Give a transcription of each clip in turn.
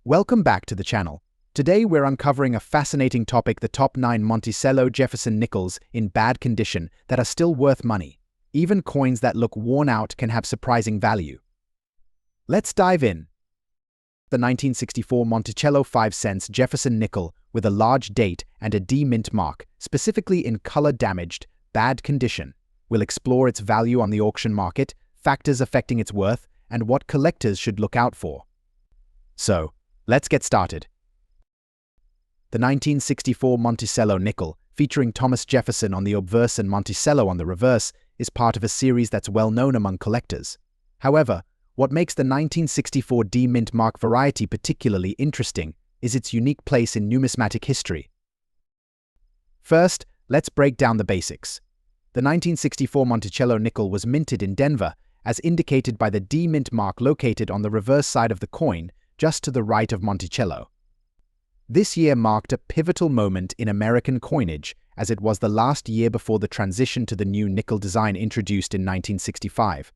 Welcome back to the channel. Today we're uncovering a fascinating topic: the top 9 Monticello Jefferson nickels in bad condition that are still worth money. Even coins that look worn out can have surprising value. Let's dive in. The 1964 Monticello 5 cents Jefferson nickel with a large date and a D mint mark, specifically in color-damaged, bad condition. We'll explore its value on the auction market, factors affecting its worth, and what collectors should look out for. So, let's get started. The 1964 Monticello Nickel, featuring Thomas Jefferson on the obverse and Monticello on the reverse, is part of a series that's well known among collectors. However, what makes the 1964 D mint mark variety particularly interesting is its unique place in numismatic history. First, let's break down the basics. The 1964 Monticello nickel was minted in Denver, as indicated by the D mint mark located on the reverse side of the coin, just to the right of Monticello. This year marked a pivotal moment in American coinage, as it was the last year before the transition to the new nickel design introduced in 1965.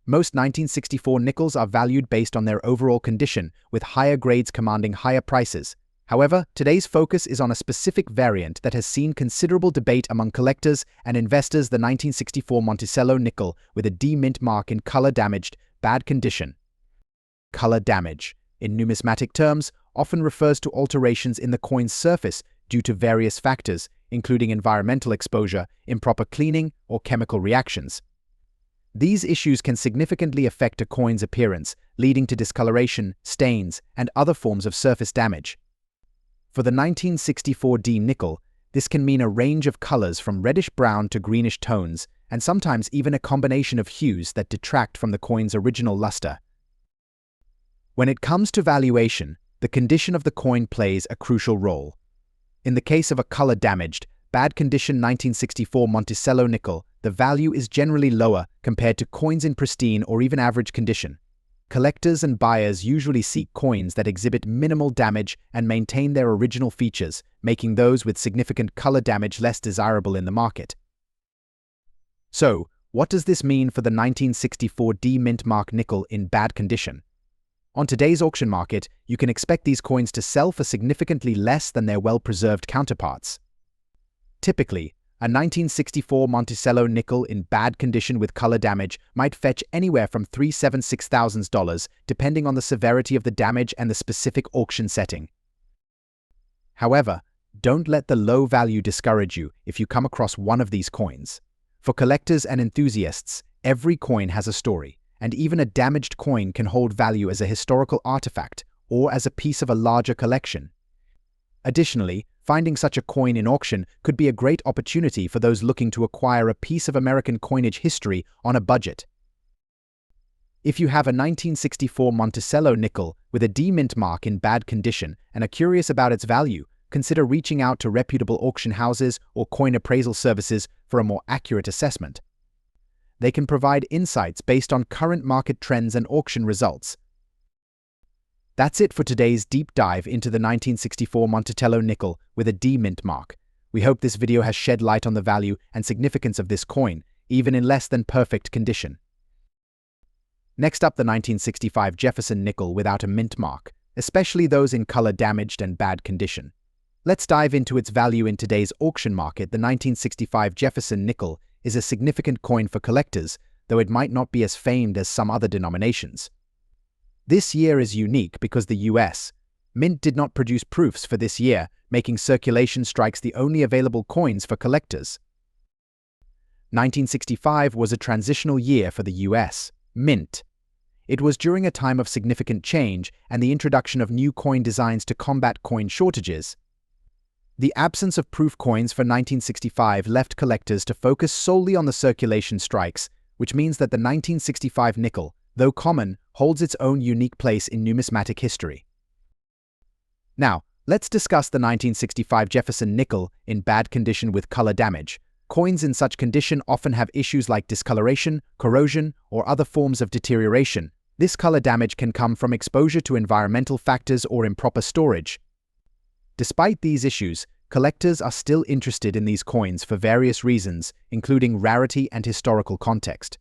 Most 1964 nickels are valued based on their overall condition, with higher grades commanding higher prices. However, today's focus is on a specific variant that has seen considerable debate among collectors and investors: the 1964 Monticello nickel with a D mint mark in color-damaged, bad condition. Color damage, in numismatic terms, often refers to alterations in the coin's surface due to various factors, including environmental exposure, improper cleaning, or chemical reactions. These issues can significantly affect a coin's appearance, leading to discoloration, stains, and other forms of surface damage. For the 1964 D nickel, this can mean a range of colors from reddish-brown to greenish tones, and sometimes even a combination of hues that detract from the coin's original luster. When it comes to valuation, the condition of the coin plays a crucial role. In the case of a color-damaged, bad condition 1964 Monticello nickel, the value is generally lower compared to coins in pristine or even average condition. Collectors and buyers usually seek coins that exhibit minimal damage and maintain their original features, making those with significant color damage less desirable in the market. So, what does this mean for the 1964 D mint mark nickel in bad condition? On today's auction market, you can expect these coins to sell for significantly less than their well-preserved counterparts. Typically, a 1964 Monticello nickel in bad condition with color damage might fetch anywhere from $376,000, depending on the severity of the damage and the specific auction setting. However, don't let the low value discourage you if you come across one of these coins. For collectors and enthusiasts, every coin has a story, and even a damaged coin can hold value as a historical artifact or as a piece of a larger collection. Additionally, finding such a coin in auction could be a great opportunity for those looking to acquire a piece of American coinage history on a budget. If you have a 1964 Monticello nickel with a D mint mark in bad condition and are curious about its value, consider reaching out to reputable auction houses or coin appraisal services for a more accurate assessment. They can provide insights based on current market trends and auction results. That's it for today's deep dive into the 1964 Monticello nickel with a D mint mark. We hope this video has shed light on the value and significance of this coin, even in less than perfect condition. Next up, the 1965 Jefferson nickel without a mint mark, especially those in color damaged and bad condition. Let's dive into its value in today's auction market. The 1965 Jefferson nickel is a significant coin for collectors, though it might not be as famed as some other denominations. This year is unique because the U.S. Mint did not produce proofs for this year, making circulation strikes the only available coins for collectors. 1965 was a transitional year for the U.S. Mint. It was during a time of significant change and the introduction of new coin designs to combat coin shortages. The absence of proof coins for 1965 left collectors to focus solely on the circulation strikes, which means that the 1965 nickel, though common, holds its own unique place in numismatic history. Now, let's discuss the 1965 Jefferson nickel in bad condition with color damage. Coins in such condition often have issues like discoloration, corrosion, or other forms of deterioration. This color damage can come from exposure to environmental factors or improper storage. Despite these issues, collectors are still interested in these coins for various reasons, including rarity and historical context.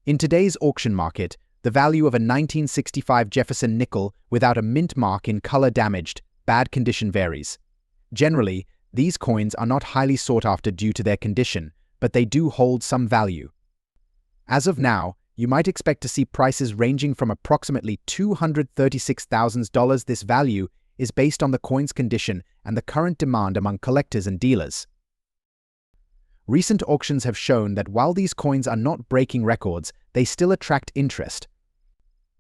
In today's auction market, the value of a 1965 Jefferson nickel without a mint mark in color-damaged, bad condition varies. Generally, these coins are not highly sought after due to their condition, but they do hold some value. As of now, you might expect to see prices ranging from approximately $236,000. This value is based on the coin's condition and the current demand among collectors and dealers. Recent auctions have shown that while these coins are not breaking records, they still attract interest.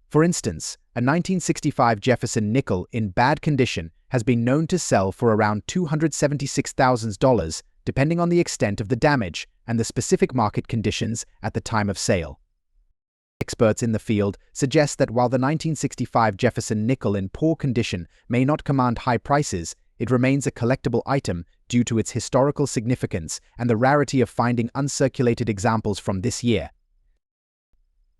For instance, a 1965 Jefferson Nickel in bad condition has been known to sell for around $276,000, depending on the extent of the damage and the specific market conditions at the time of sale. Experts in the field suggest that while the 1965 Jefferson Nickel in poor condition may not command high prices, it remains a collectible item due to its historical significance and the rarity of finding uncirculated examples from this year.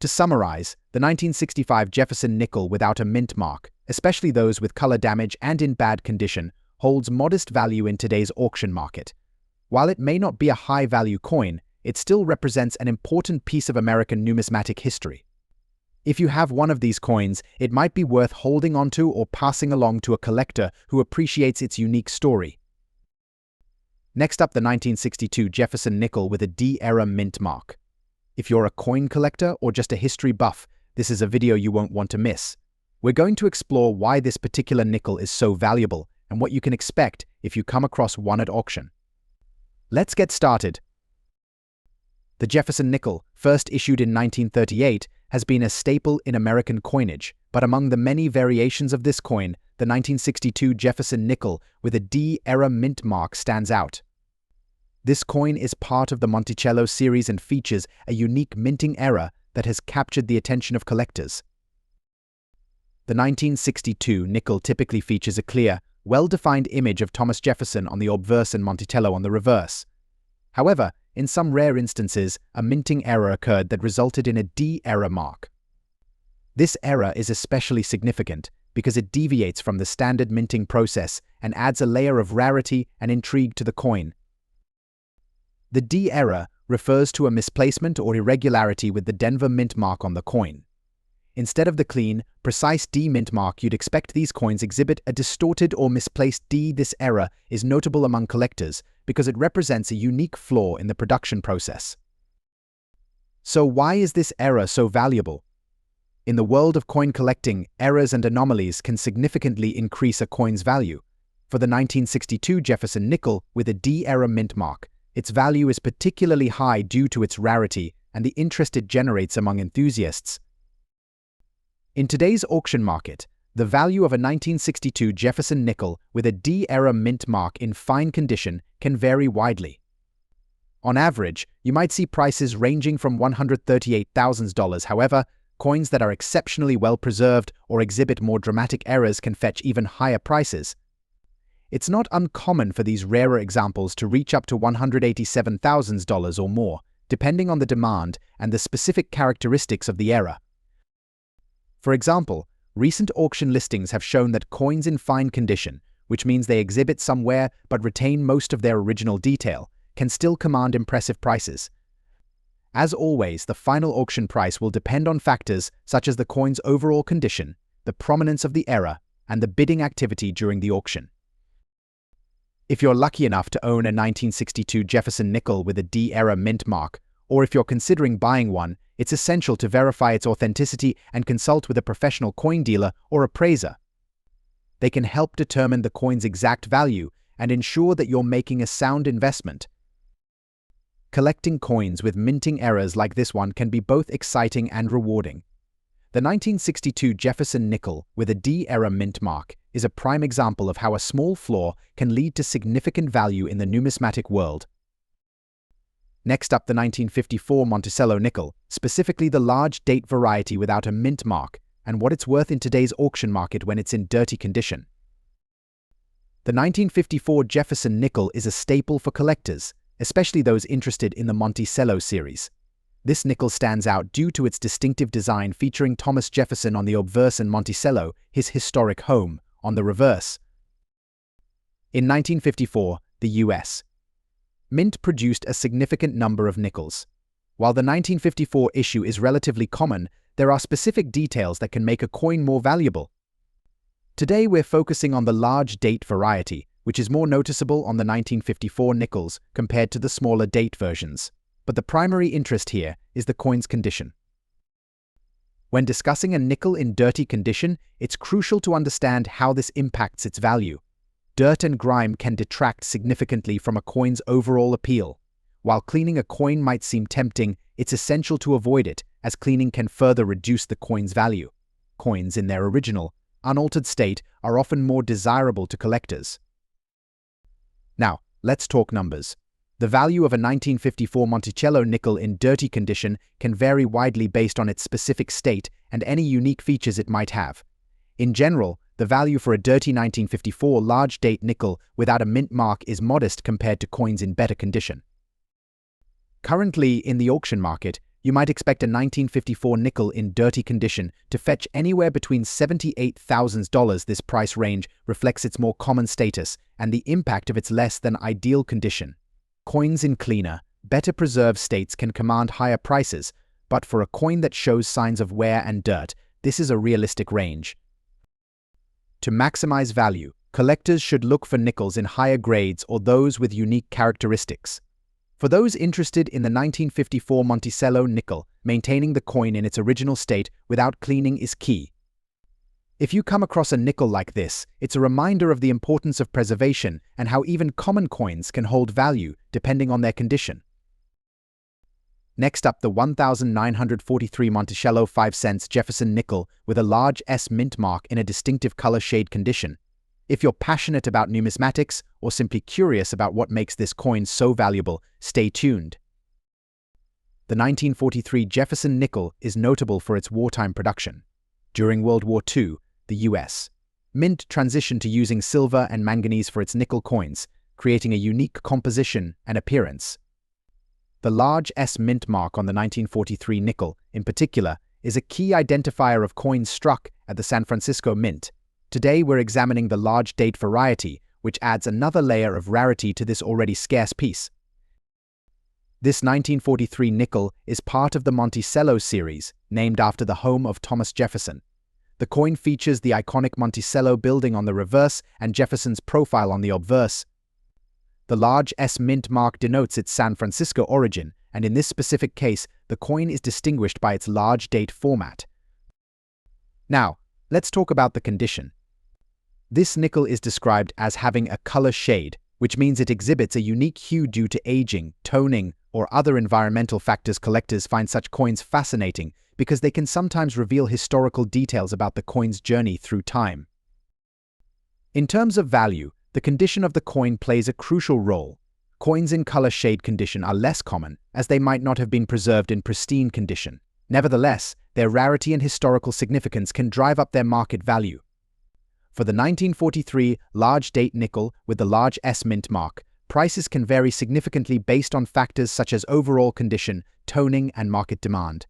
To summarize, the 1965 Jefferson Nickel without a mint mark, especially those with color damage and in bad condition, holds modest value in today's auction market. While it may not be a high-value coin, it still represents an important piece of American numismatic history. If you have one of these coins, it might be worth holding onto or passing along to a collector who appreciates its unique story. Next up, the 1962 Jefferson Nickel with a D-era mint mark. If you're a coin collector or just a history buff, this is a video you won't want to miss. We're going to explore why this particular nickel is so valuable and what you can expect if you come across one at auction. Let's get started. The Jefferson Nickel, first issued in 1938, has been a staple in American coinage, but among the many variations of this coin, the 1962 Jefferson Nickel with a D-era mint mark stands out. This coin is part of the Monticello series and features a unique minting era that has captured the attention of collectors. The 1962 nickel typically features a clear, well-defined image of Thomas Jefferson on the obverse and Monticello on the reverse. However, in some rare instances, a minting error occurred that resulted in a D-era mark. This error is especially significant because it deviates from the standard minting process and adds a layer of rarity and intrigue to the coin. The D error refers to a misplacement or irregularity with the Denver mint mark on the coin. Instead of the clean, precise D mint mark you'd expect, these coins exhibit a distorted or misplaced D. This error is notable among collectors because it represents a unique flaw in the production process. So why is this error so valuable? In the world of coin collecting, errors and anomalies can significantly increase a coin's value. For the 1962 Jefferson Nickel with a D-era mint mark, its value is particularly high due to its rarity and the interest it generates among enthusiasts. In today's auction market, the value of a 1962 Jefferson Nickel with a D-era mint mark in fine condition can vary widely. On average, you might see prices ranging from $138,000. However, coins that are exceptionally well preserved or exhibit more dramatic errors can fetch even higher prices. It's not uncommon for these rarer examples to reach up to $187,000 or more, depending on the demand and the specific characteristics of the era. For example, recent auction listings have shown that coins in fine condition, which means they exhibit some wear but retain most of their original detail, can still command impressive prices. As always, the final auction price will depend on factors such as the coin's overall condition, the prominence of the era, and the bidding activity during the auction. If you're lucky enough to own a 1962 Jefferson Nickel with a D-era mint mark, or if you're considering buying one, it's essential to verify its authenticity and consult with a professional coin dealer or appraiser. They can help determine the coin's exact value and ensure that you're making a sound investment. Collecting coins with minting errors like this one can be both exciting and rewarding. The 1962 Jefferson Nickel with a D-era mint mark is a prime example of how a small flaw can lead to significant value in the numismatic world. Next up, the 1954 Monticello Nickel, specifically the large date variety without a mint mark, and what it's worth in today's auction market when it's in dirty condition. The 1954 Jefferson Nickel is a staple for collectors, especially those interested in the Monticello series. This nickel stands out due to its distinctive design featuring Thomas Jefferson on the obverse and Monticello, his historic home, on the reverse. In 1954, the U.S. Mint produced a significant number of nickels. While the 1954 issue is relatively common, there are specific details that can make a coin more valuable. Today we're focusing on the large date variety, which is more noticeable on the 1954 nickels compared to the smaller date versions. But the primary interest here is the coin's condition. When discussing a nickel in dirty condition, it's crucial to understand how this impacts its value. Dirt and grime can detract significantly from a coin's overall appeal. While cleaning a coin might seem tempting, it's essential to avoid it, as cleaning can further reduce the coin's value. Coins in their original, unaltered state are often more desirable to collectors. Now, let's talk numbers. The value of a 1954 Monticello nickel in dirty condition can vary widely based on its specific state and any unique features it might have. In general, the value for a dirty 1954 large-date nickel without a mint mark is modest compared to coins in better condition. Currently, in the auction market, you might expect a 1954 nickel in dirty condition to fetch anywhere between $78,000. This price range reflects its more common status and the impact of its less than ideal condition. Coins in cleaner, better preserved states can command higher prices, but for a coin that shows signs of wear and dirt, this is a realistic range. To maximize value, collectors should look for nickels in higher grades or those with unique characteristics. For those interested in the 1954 Monticello nickel, maintaining the coin in its original state without cleaning is key. If you come across a nickel like this, it's a reminder of the importance of preservation and how even common coins can hold value depending on their condition. Next up, the 1943 Monticello 5 cents Jefferson Nickel with a large S mint mark in a distinctive color shade condition. If you're passionate about numismatics or simply curious about what makes this coin so valuable, stay tuned. The 1943 Jefferson Nickel is notable for its wartime production. During World War II, the U.S. Mint transitioned to using silver and manganese for its nickel coins, creating a unique composition and appearance. The large S mint mark on the 1943 nickel, in particular, is a key identifier of coins struck at the San Francisco Mint. Today we're examining the large date variety, which adds another layer of rarity to this already scarce piece. This 1943 nickel is part of the Monticello series, named after the home of Thomas Jefferson. The coin features the iconic Monticello building on the reverse and Jefferson's profile on the obverse. The large S mint mark denotes its San Francisco origin, and in this specific case, the coin is distinguished by its large date format. Now, let's talk about the condition. This nickel is described as having a color shade, which means it exhibits a unique hue due to aging, toning, or other environmental factors. Collectors find such coins fascinating because they can sometimes reveal historical details about the coin's journey through time. In terms of value, the condition of the coin plays a crucial role. Coins in color shade condition are less common, as they might not have been preserved in pristine condition. Nevertheless, their rarity and historical significance can drive up their market value. For the 1943 large date nickel with the large S mint mark, prices can vary significantly based on factors such as overall condition, toning, and market demand.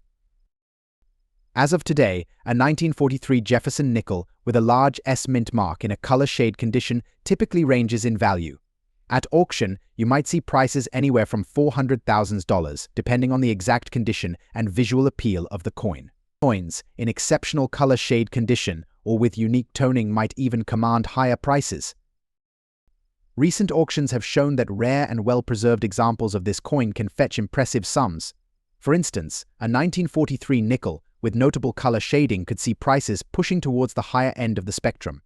As of today, a 1943 Jefferson nickel with a large S mint mark in a color shade condition typically ranges in value. At auction, you might see prices anywhere from $400,000, depending on the exact condition and visual appeal of the coin. Coins in exceptional color shade condition or with unique toning might even command higher prices. Recent auctions have shown that rare and well-preserved examples of this coin can fetch impressive sums. For instance, a 1943 nickel with notable color shading could see prices pushing towards the higher end of the spectrum.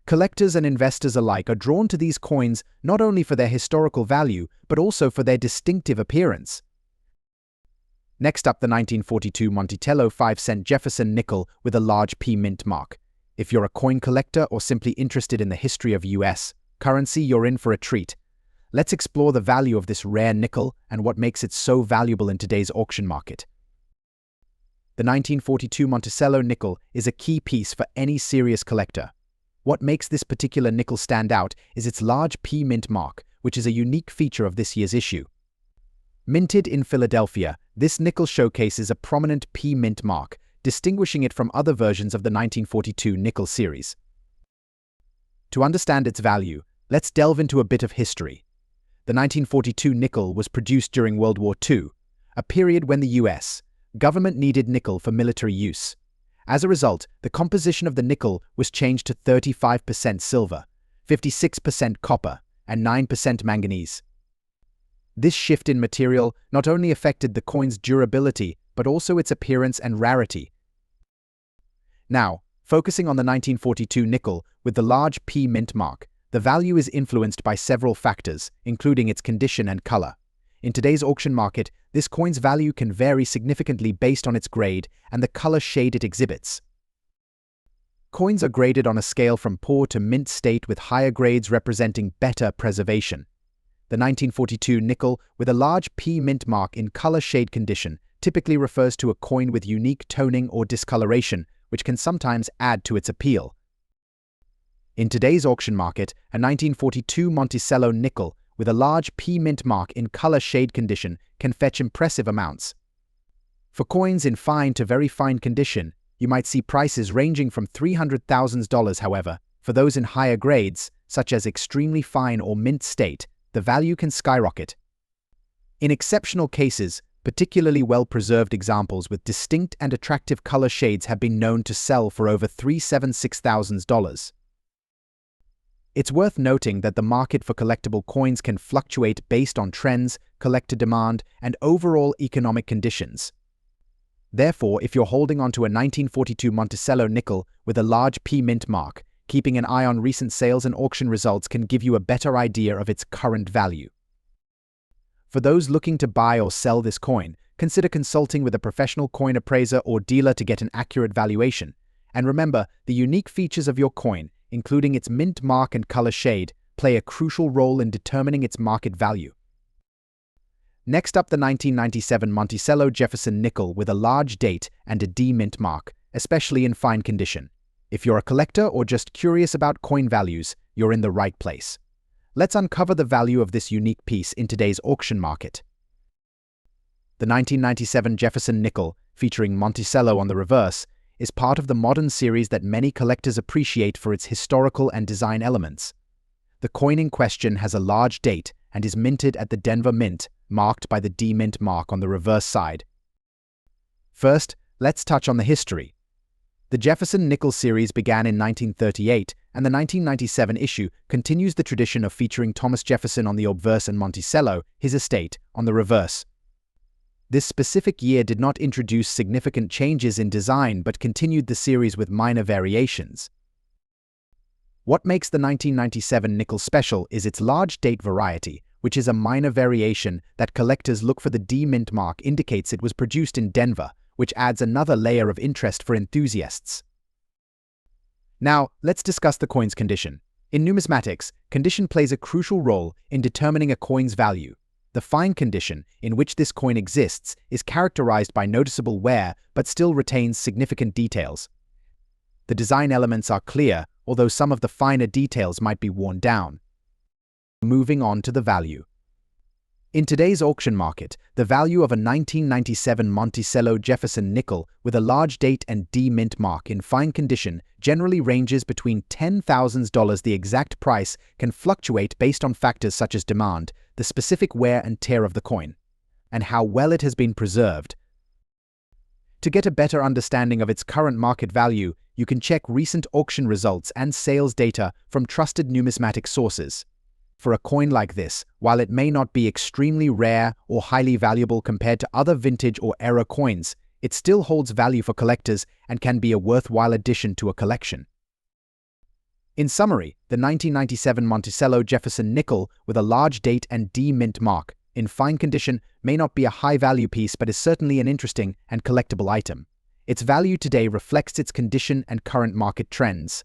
Collectors and investors alike are drawn to these coins not only for their historical value, but also for their distinctive appearance. Next up, the 1942 Monticello 5 cent Jefferson Nickel with a large P mint mark. If you're a coin collector or simply interested in the history of US currency, you're in for a treat. Let's explore the value of this rare nickel and what makes it so valuable in today's auction market. The 1942 Monticello Nickel is a key piece for any serious collector. What makes this particular nickel stand out is its large P mint mark, which is a unique feature of this year's issue. Minted in Philadelphia, this nickel showcases a prominent P mint mark, distinguishing it from other versions of the 1942 nickel series. To understand its value, let's delve into a bit of history. The 1942 nickel was produced during World War II, a period when the US Government needed nickel for military use. As a result, the composition of the nickel was changed to 35% silver, 56% copper, and 9% manganese. This shift in material not only affected the coin's durability, but also its appearance and rarity. Now, focusing on the 1942 nickel with the large P mint mark, the value is influenced by several factors, including its condition and color. In today's auction market, this coin's value can vary significantly based on its grade and the color shade it exhibits. Coins are graded on a scale from poor to mint state, with higher grades representing better preservation. The 1942 nickel with a large P mint mark in color shade condition typically refers to a coin with unique toning or discoloration, which can sometimes add to its appeal. In today's auction market, a 1942 Monticello nickel with a large P mint mark in color shade condition can fetch impressive amounts. For coins in fine to very fine condition, you might see prices ranging from $300,000. However, for those in higher grades, such as extremely fine or mint state, the value can skyrocket. In exceptional cases, particularly well-preserved examples with distinct and attractive color shades have been known to sell for over $376,000. It's worth noting that the market for collectible coins can fluctuate based on trends, collector demand, and overall economic conditions. Therefore, if you're holding onto a 1942 Monticello nickel with a large P mint mark, keeping an eye on recent sales and auction results can give you a better idea of its current value. For those looking to buy or sell this coin, consider consulting with a professional coin appraiser or dealer to get an accurate valuation. And remember, the unique features of your coin, including its mint mark and color shade, play a crucial role in determining its market value. Next up, the 1997 Monticello Jefferson Nickel with a large date and a D mint mark, especially in fine condition. If you're a collector or just curious about coin values, you're in the right place. Let's uncover the value of this unique piece in today's auction market. The 1997 Jefferson Nickel, featuring Monticello on the reverse, is part of the modern series that many collectors appreciate for its historical and design elements. The coin in question has a large date and is minted at the Denver Mint, marked by the D mint mark on the reverse side. First, let's touch on the history. The Jefferson Nickel series began in 1938, and the 1997 issue continues the tradition of featuring Thomas Jefferson on the obverse and Monticello, his estate, on the reverse. This specific year did not introduce significant changes in design but continued the series with minor variations. What makes the 1997 nickel special is its large date variety, which is a minor variation that collectors look for. The D mint mark indicates it was produced in Denver, which adds another layer of interest for enthusiasts. Now, let's discuss the coin's condition. In numismatics, condition plays a crucial role in determining a coin's value. The fine condition in which this coin exists is characterized by noticeable wear but still retains significant details. The design elements are clear, although some of the finer details might be worn down. Moving on to the value. In today's auction market, the value of a 1997 Monticello Jefferson Nickel with a large date and D mint mark in fine condition generally ranges between $10,000. The exact price can fluctuate based on factors such as demand, the specific wear and tear of the coin, and how well it has been preserved. To get a better understanding of its current market value, you can check recent auction results and sales data from trusted numismatic sources. For a coin like this, while it may not be extremely rare or highly valuable compared to other vintage or era coins, it still holds value for collectors and can be a worthwhile addition to a collection. In summary, the 1997 Monticello Jefferson Nickel with a large date and D mint mark in fine condition may not be a high-value piece but is certainly an interesting and collectible item. Its value today reflects its condition and current market trends.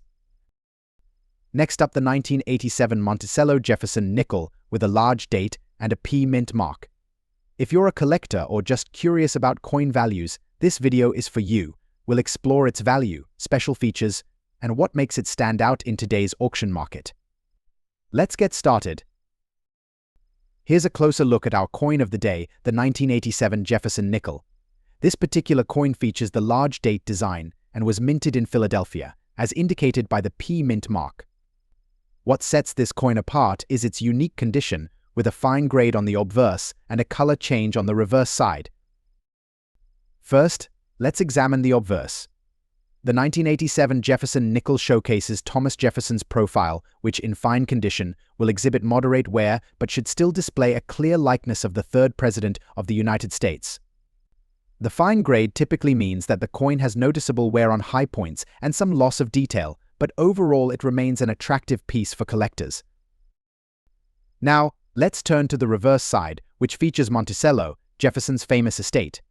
Next up, the 1987 Monticello Jefferson Nickel with a large date and a P mint mark. If you're a collector or just curious about coin values, this video is for you. We'll explore its value, special features, and what makes it stand out in today's auction market. Let's get started. Here's a closer look at our coin of the day, the 1987 Jefferson Nickel. This particular coin features the large date design and was minted in Philadelphia, as indicated by the P mint mark. What sets this coin apart is its unique condition, with a fine grade on the obverse and a color change on the reverse side. First, let's examine the obverse. The 1987 Jefferson Nickel showcases Thomas Jefferson's profile, which, in fine condition, will exhibit moderate wear but should still display a clear likeness of the third president of the United States. The fine grade typically means that the coin has noticeable wear on high points and some loss of detail, but overall it remains an attractive piece for collectors. Now, let's turn to the reverse side, which features Monticello, Jefferson's famous estate.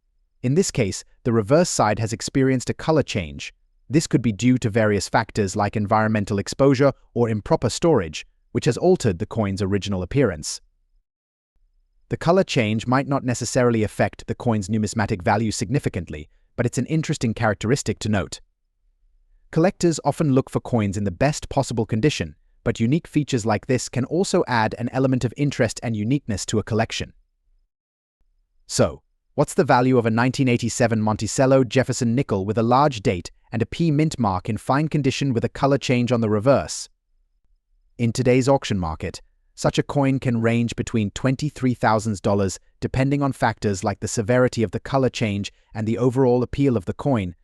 In this case, the reverse side has experienced a color change. This could be due to various factors like environmental exposure or improper storage, which has altered the coin's original appearance. The color change might not necessarily affect the coin's numismatic value significantly, but it's an interesting characteristic to note. Collectors often look for coins in the best possible condition, but unique features like this can also add an element of interest and uniqueness to a collection. So, what's the value of a 1987 Monticello Jefferson Nickel with a large date and a P mint mark in fine condition with a color change on the reverse? In today's auction market, such a coin can range between $23,000 depending on factors like the severity of the color change and the overall appeal of the coin.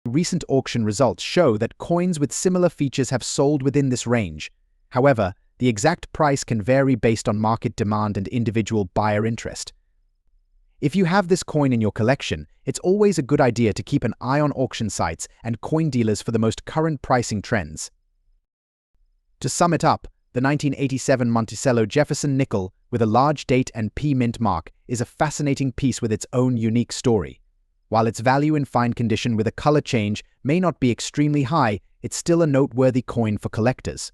Recent auction results show that coins with similar features have sold within this range. However, the exact price can vary based on market demand and individual buyer interest. If you have this coin in your collection, it's always a good idea to keep an eye on auction sites and coin dealers for the most current pricing trends. To sum it up, the 1987 Monticello Jefferson Nickel with a large date and P mint mark is a fascinating piece with its own unique story. While its value in fine condition with a color change may not be extremely high, it's still a noteworthy coin for collectors.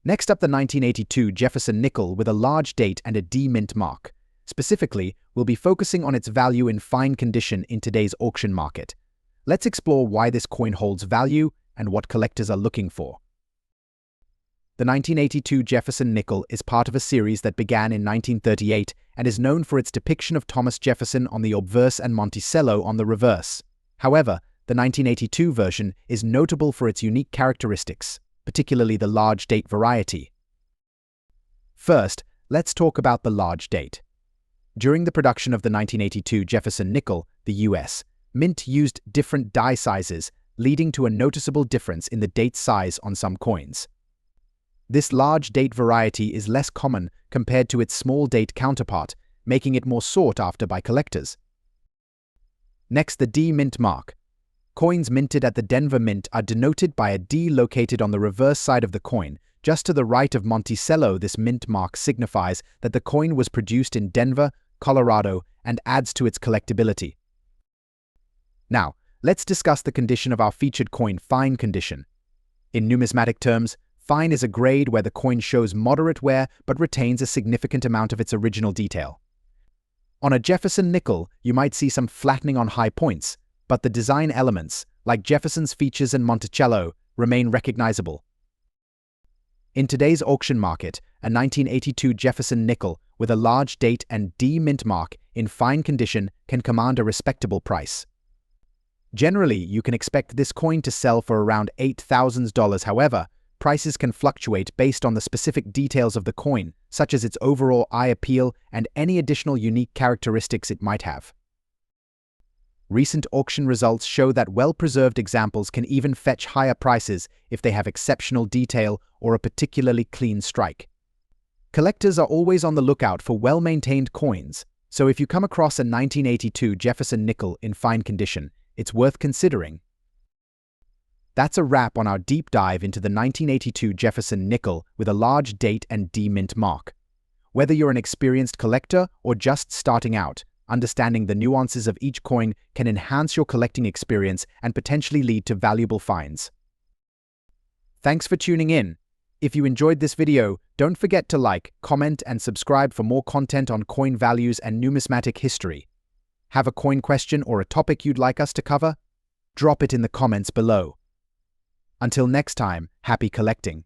Next up, the 1982 Jefferson Nickel with a large date and a D mint mark. Specifically, we'll be focusing on its value in fine condition in today's auction market. Let's explore why this coin holds value and what collectors are looking for. The 1982 Jefferson Nickel is part of a series that began in 1938 and is known for its depiction of Thomas Jefferson on the obverse and Monticello on the reverse. However, the 1982 version is notable for its unique characteristics, particularly the large date variety. First, let's talk about the large date. During the production of the 1982 Jefferson Nickel, the U.S. Mint used different die sizes, leading to a noticeable difference in the date size on some coins. This large date variety is less common compared to its small date counterpart, making it more sought after by collectors. Next, the D mint mark. Coins minted at the Denver Mint are denoted by a D located on the reverse side of the coin. Just to the right of Monticello, this mint mark signifies that the coin was produced in Denver, Colorado, and adds to its collectability. Now, let's discuss the condition of our featured coin, fine condition. In numismatic terms, fine is a grade where the coin shows moderate wear but retains a significant amount of its original detail. On a Jefferson Nickel, you might see some flattening on high points, but the design elements, like Jefferson's features and Monticello, remain recognizable. In today's auction market, a 1982 Jefferson Nickel with a large date and D mint mark in fine condition can command a respectable price. Generally, you can expect this coin to sell for around $8,000. However, prices can fluctuate based on the specific details of the coin, such as its overall eye appeal and any additional unique characteristics it might have. Recent auction results show that well-preserved examples can even fetch higher prices if they have exceptional detail or a particularly clean strike. Collectors are always on the lookout for well-maintained coins, so if you come across a 1982 Jefferson Nickel in fine condition, it's worth considering. That's a wrap on our deep dive into the 1982 Jefferson Nickel with a large date and D mint mark. Whether you're an experienced collector or just starting out, understanding the nuances of each coin can enhance your collecting experience and potentially lead to valuable finds. Thanks for tuning in. If you enjoyed this video, don't forget to like, comment, and subscribe for more content on coin values and numismatic history. Have a coin question or a topic you'd like us to cover? Drop it in the comments below. Until next time, happy collecting.